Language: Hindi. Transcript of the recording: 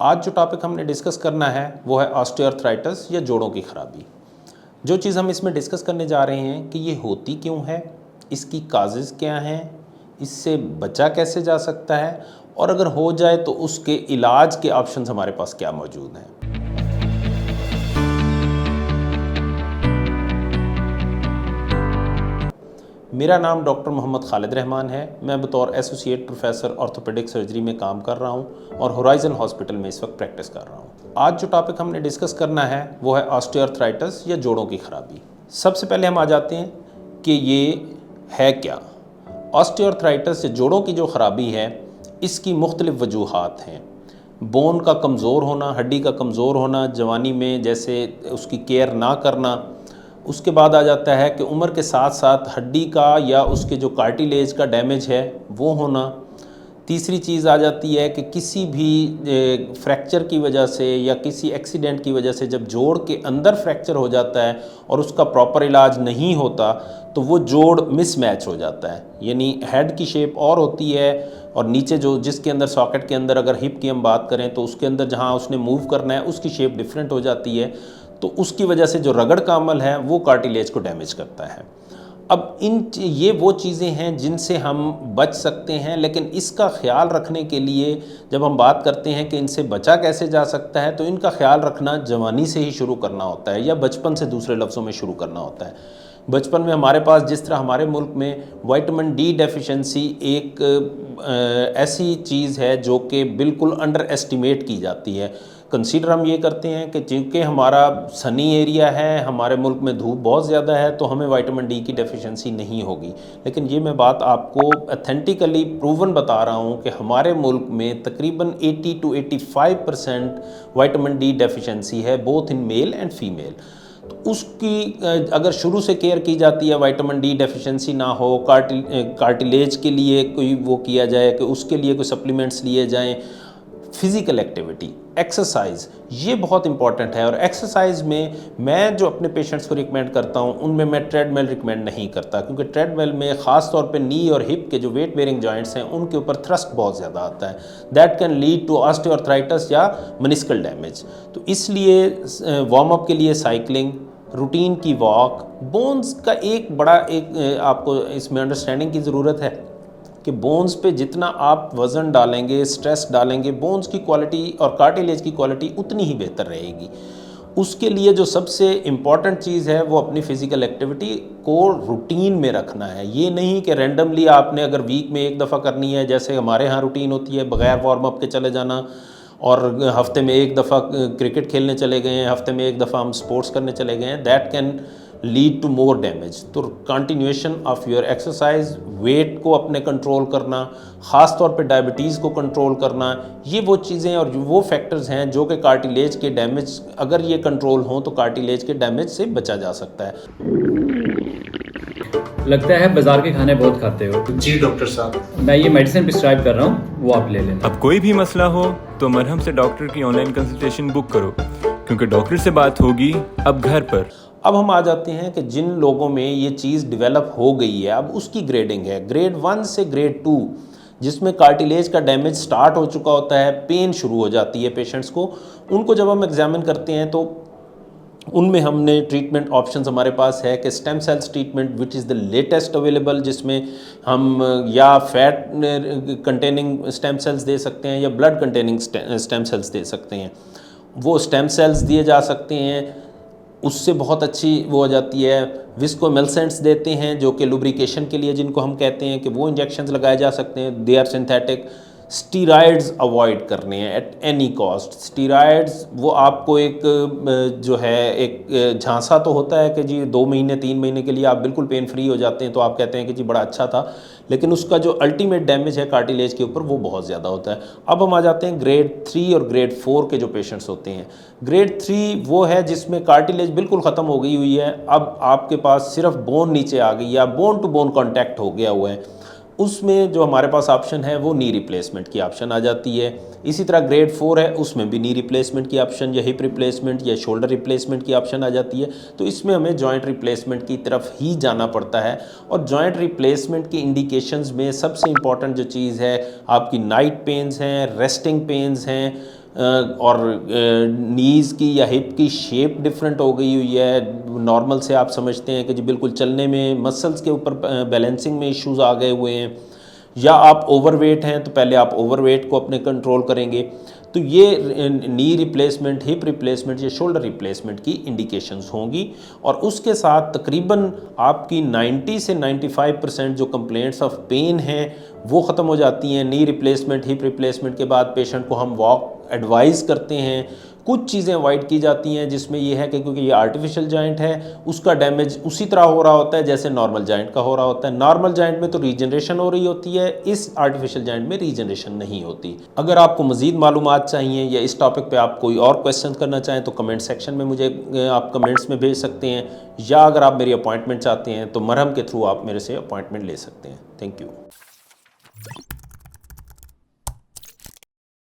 आज जो टॉपिक हमने डिस्कस करना है वो है ऑस्टियोआर्थराइटिस या जोड़ों की खराबी। जो चीज़ हम इसमें डिस्कस करने जा रहे हैं कि ये होती क्यों है, इसकी काजेज़ क्या हैं, इससे बचा कैसे जा सकता है और अगर हो जाए तो उसके इलाज के ऑप्शंस हमारे पास क्या मौजूद हैं। मेरा नाम डॉक्टर मोहम्मद खालिद रहमान है। मैं बतौर एसोसिएट प्रोफेसर ऑर्थोपेडिक सर्जरी में काम कर रहा हूं और होराइजन हॉस्पिटल में इस वक्त प्रैक्टिस कर रहा हूं। आज जो टॉपिक हमने डिस्कस करना है वो है ऑस्टियोआर्थराइटिस या जोड़ों की खराबी। सबसे पहले हम आ जाते हैं कि ये है क्या। ऑस्टियोआर्थराइटिस या जोड़ों की जो खराबी है इसकी मुख्तलिफ वजूहात हैं। बोन का कमज़ोर होना, हड्डी का कमज़ोर होना, जवानी में जैसे उसकी केयर ना करना। उसके बाद आ जाता है कि उम्र के साथ साथ हड्डी का या उसके जो कार्टिलेज का डैमेज है वो होना। तीसरी चीज़ आ जाती है कि किसी भी फ्रैक्चर की वजह से या किसी एक्सीडेंट की वजह से जब जोड़ के अंदर फ्रैक्चर हो जाता है और उसका प्रॉपर इलाज नहीं होता तो वो जोड़ मिसमैच हो जाता है, यानी हेड की शेप और होती है और नीचे जो जिसके अंदर सॉकेट के अंदर अगर हिप की हम बात करें तो उसके अंदर जहाँ उसने मूव करना है उसकी शेप डिफरेंट हो जाती है। तो उसकी वजह से जो रगड़ का अमल है वो कार्टिलेज को डैमेज करता है। अब ये वो चीज़ें हैं जिनसे हम बच सकते हैं, लेकिन इसका ख्याल रखने के लिए जब हम बात करते हैं कि इनसे बचा कैसे जा सकता है तो इनका ख्याल रखना जवानी से ही शुरू करना होता है या बचपन से, दूसरे लफ्ज़ों में शुरू करना होता है। बचपन में हमारे पास जिस तरह हमारे मुल्क में विटामिन डी डेफिशिएंसी एक ऐसी चीज़ है जो कि बिल्कुल अंडर एस्टिमेट की जाती है। कंसीडर हम ये करते हैं कि चूँकि हमारा सनी एरिया है, हमारे मुल्क में धूप बहुत ज़्यादा है तो हमें विटामिन डी की डेफिशिएंसी नहीं होगी, लेकिन ये मैं बात आपको अथेंटिकली प्रूवन बता रहा हूँ कि हमारे मुल्क में तकरीबन 80 to 85% विटामिन डी डेफिशिएंसी है, both in male and female. तो उसकी अगर शुरू से केयर की जाती है, विटामिन डी डेफिशिएंसी ना हो, कार्टिलेज के लिए कोई वो किया जाए कि उसके लिए कोई सप्लीमेंट्स लिए जाएं, फिज़िकल एक्टिविटी, एक्सरसाइज, ये बहुत इंपॉर्टेंट है। और एक्सरसाइज में मैं जो अपने पेशेंट्स को रिकमेंड करता हूँ उनमें मैं ट्रेडमिल रिकमेंड नहीं करता, क्योंकि ट्रेडमिल में ख़ास तौर पे नी और हिप के जो वेट बेयरिंग जॉइंट्स हैं उनके ऊपर थ्रस्ट बहुत ज़्यादा आता है। That can lead to osteoarthritis या मेनिस्कल डैमेज। तो इसलिए वार्म अप के लिए साइकिलिंग, रूटीन की वॉक, बोन्स का एक बड़ा आपको इसमें अंडरस्टैंडिंग की ज़रूरत है कि बोन्स पे जितना आप वज़न डालेंगे, स्ट्रेस डालेंगे, बोन्स की क्वालिटी और कार्टिलेज की क्वालिटी उतनी ही बेहतर रहेगी। उसके लिए जो सबसे इम्पॉर्टेंट चीज़ है वो अपनी फ़िज़िकल एक्टिविटी को रूटीन में रखना है। ये नहीं कि रैंडमली आपने अगर वीक में एक दफ़ा करनी है, जैसे हमारे यहाँ रूटीन होती है बग़ैर वार्म अप के चले जाना, और हफ्ते में एक दफ़ा क्रिकेट खेलने चले गए हैं, हफ्ते में एक दफ़ा हम स्पोर्ट्स करने चले गए हैं, that can lead to more damage. तो continuation of your exercise, weight को अपने कंट्रोल करना, ख़ास तौर पे डायबिटीज़ को कंट्रोल करना, ये वो चीज़ें और वो फैक्टर्स हैं जो कि कार्टिलेज के डैमेज, अगर ये कंट्रोल हों तो कार्टिलेज के डैमेज से बचा जा सकता है। लगता है बाजार के खाने बहुत खाते हो। जी डॉक्टर साहब, मैं ये मेडिसिन प्रिस्क्राइब कर रहा हूँ, वो आप ले लेना। अब कोई भी मसला हो तो मरहम से डॉक्टर की ऑनलाइन कंसल्टेशन बुक करो, क्योंकि डॉक्टर से बात होगी अब घर पर। अब हम आ जाते हैं कि जिन लोगों में ये चीज़ डेवलप हो गई है, अब उसकी ग्रेडिंग है ग्रेड 1 से ग्रेड 2, जिसमें कार्टिलेज का डैमेज स्टार्ट हो चुका होता है, पेन शुरू हो जाती है पेशेंट्स को। उनको जब हम एग्जामिन करते हैं तो उनमें हमने ट्रीटमेंट ऑप्शंस हमारे पास है कि stem cells treatment which is the latest available, जिसमें हम या फैट कंटेनिंग स्टेम सेल्स दे सकते हैं या ब्लड कंटेनिंग स्टेम सेल्स दे सकते हैं। वो स्टेम सेल्स दिए जा सकते हैं, उससे बहुत अच्छी वो हो जाती है। विस्कोमेल्सेंट्स देते हैं जो कि लुब्रिकेशन के लिए, जिनको हम कहते हैं कि वो इंजेक्शंस लगाए जा सकते हैं, they are synthetic. Steroids avoid करने हैं एट एनी कॉस्ट। स्टीरॉयड्स वो आपको एक जो है एक झांसा तो होता है कि जी 2 महीने 3 महीने के लिए आप बिल्कुल पेन फ्री हो जाते हैं, तो आप कहते हैं कि जी बड़ा अच्छा था, लेकिन उसका जो अल्टीमेट डैमेज है कार्टिलेज के ऊपर वो बहुत ज़्यादा होता है। अब हम आ जाते हैं ग्रेड 3 और ग्रेड 4 के जो पेशेंट्स होते हैं। ग्रेड 3 वो है जिसमें कार्टिलेज बिल्कुल ख़त्म हो गई हुई है, अब आपके पास सिर्फ बोन नीचे आ गई या बोन टू बोन कॉन्टैक्ट हो गया हुआ है। उसमें जो हमारे पास ऑप्शन है वो नी रिप्लेसमेंट की ऑप्शन आ जाती है। इसी तरह ग्रेड 4 है, उसमें भी नी रिप्लेसमेंट की ऑप्शन या हिप रिप्लेसमेंट या शोल्डर रिप्लेसमेंट की ऑप्शन आ जाती है। तो इसमें हमें जॉइंट रिप्लेसमेंट की तरफ ही जाना पड़ता है। और जॉइंट रिप्लेसमेंट की इंडिकेशंस में सबसे इंपॉर्टेंट जो चीज़ है, आपकी नाइट पेन्स हैं, रेस्टिंग पेन्स हैं, और नीज़ की या हिप की शेप डिफरेंट हो गई हुई है। नॉर्मल से आप समझते हैं कि जी बिल्कुल चलने में मसल्स के ऊपर बैलेंसिंग में इश्यूज़ आ गए हुए हैं, या आप ओवरवेट हैं तो पहले आप ओवरवेट को अपने कंट्रोल करेंगे। तो ये नी रिप्लेसमेंट, हिप रिप्लेसमेंट या शोल्डर रिप्लेसमेंट की इंडिकेशंस होंगी। और उसके साथ तकरीबन आपकी 90 से 95% जो कंप्लेंट्स ऑफ पेन हैं वो ख़त्म हो जाती हैं। नी रिप्लेसमेंट, हिप रिप्लेसमेंट के बाद पेशेंट को हम वॉक एडवाइस करते हैं। कुछ चीज़ें अवॉइड की जाती हैं जिसमें ये है कि क्योंकि ये आर्टिफिशियल जॉइंट है, उसका डैमेज उसी तरह हो रहा होता है जैसे नॉर्मल जॉइंट का हो रहा होता है। नॉर्मल जॉइंट में तो रीजनरेशन हो रही होती है, इस आर्टिफिशियल जॉइंट में रीजनरेशन नहीं होती। अगर आपको मज़ीद मालूमात चाहिए या इस टॉपिक पे आप कोई और क्वेश्चन करना चाहें तो कमेंट सेक्शन में मुझे आप कमेंट्स में भेज सकते हैं, या अगर आप मेरी अपॉइंटमेंट चाहते हैं तो मरहम के थ्रू आप मेरे से अपॉइंटमेंट ले सकते हैं। Thank you.